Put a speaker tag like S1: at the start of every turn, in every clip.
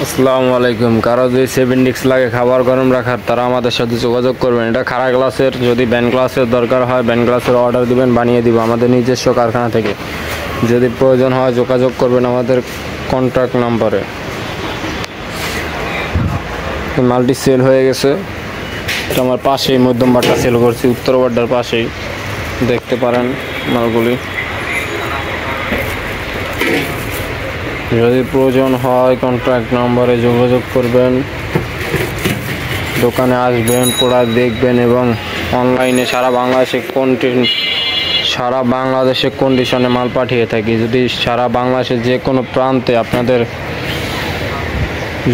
S1: আসসালামু আলাইকুম। কারো যদি সেভেন্ডিক্স লাগে খাবার গরম রাখার, তারা আমাদের সাথে যোগাযোগ করবেন। এটা খাড়া গ্লাসের, যদি ব্যান্ড গ্লাসের দরকার হয় ব্যান্ড গ্লাসের অর্ডার দিবেন, বানিয়ে দিব আমাদের নিজস্ব কারখানা থেকে। যদি প্রয়োজন হয় যোগাযোগ করবেন আমাদের কন্ট্যাক্ট নাম্বারে। মালটি সেল হয়ে গেছে, এটা আমার পাশেই মধ্যম বাড্ডা সেল করছি, উত্তর বাড্ডার পাশেই দেখতে পারেন মালগুলি। যদি প্রয়োজন হয় কন্ট্যাক্ট নাম্বারে যোগাযোগ করবেন, দোকানে আসবেন, প্রোডাক্ট দেখবেন এবং অনলাইনে সারা বাংলাদেশে কন্ডিশনে মাল পাঠিয়ে থাকি। যদি সারা বাংলাদেশের যে কোনো প্রান্তে আপনাদের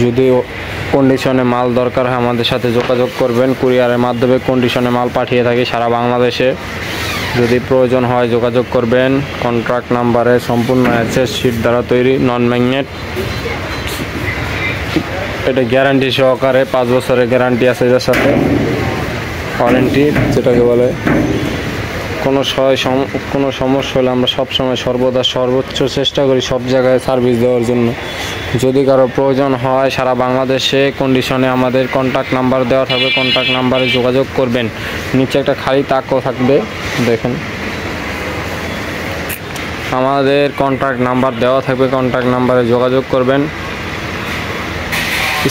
S1: যদি কন্ডিশনে মাল দরকার হয় আমাদের সাথে যোগাযোগ করবেন। কুরিয়ারের মাধ্যমে কন্ডিশনে মাল পাঠিয়ে থাকি সারা বাংলাদেশে। যদি প্রয়োজন হয় যোগাযোগ করবেন কন্ট্রাক্ট নাম্বারে। সম্পূর্ণ অ্যাসেস শিট দ্বারা তৈরি, নন ম্যাগনেট। এটা গ্যারান্টি সহকারে 5 বছরের গ্যারান্টি আছে, এটার সাথে ওয়ারেন্টি যেটাকে বলে। কোনো সমস্যা হলে আমরা সবসময় সর্বদা সর্বোচ্চ চেষ্টা করি সব জায়গায় সার্ভিস দেওয়ার জন্য। যদি কারো প্রয়োজন হয় সারা বাংলাদেশে কন্ডিশনে আমাদের কন্ট্যাক্ট নাম্বার দেওয়া থাকবে, কন্ট্যাক্ট নাম্বারে যোগাযোগ করবেন। নিচে একটা খালি তাকও থাকবে, দেখেন আমাদের কন্ট্যাক্ট নাম্বার দেওয়া থাকবে, কন্ট্যাক্ট নাম্বারে যোগাযোগ করবেন।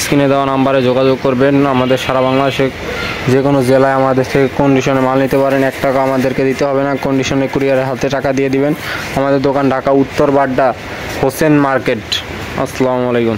S1: স্ক্রিনে দেওয়া নাম্বারে যোগাযোগ করবেন। আমাদের সারা বাংলাদেশে যে কোনো জেলায় আমাদের থেকে কন্ডিশনে মাল নিতে পারেন। 1 টাকা আমাদেরকে দিতে হবে না, কন্ডিশনে কুরিয়ারের হাতে টাকা দিয়ে দিবেন। আমাদের দোকান ঢাকা উত্তর বাড্ডা হোসেন মার্কেট। আসসালামু আলাইকুম।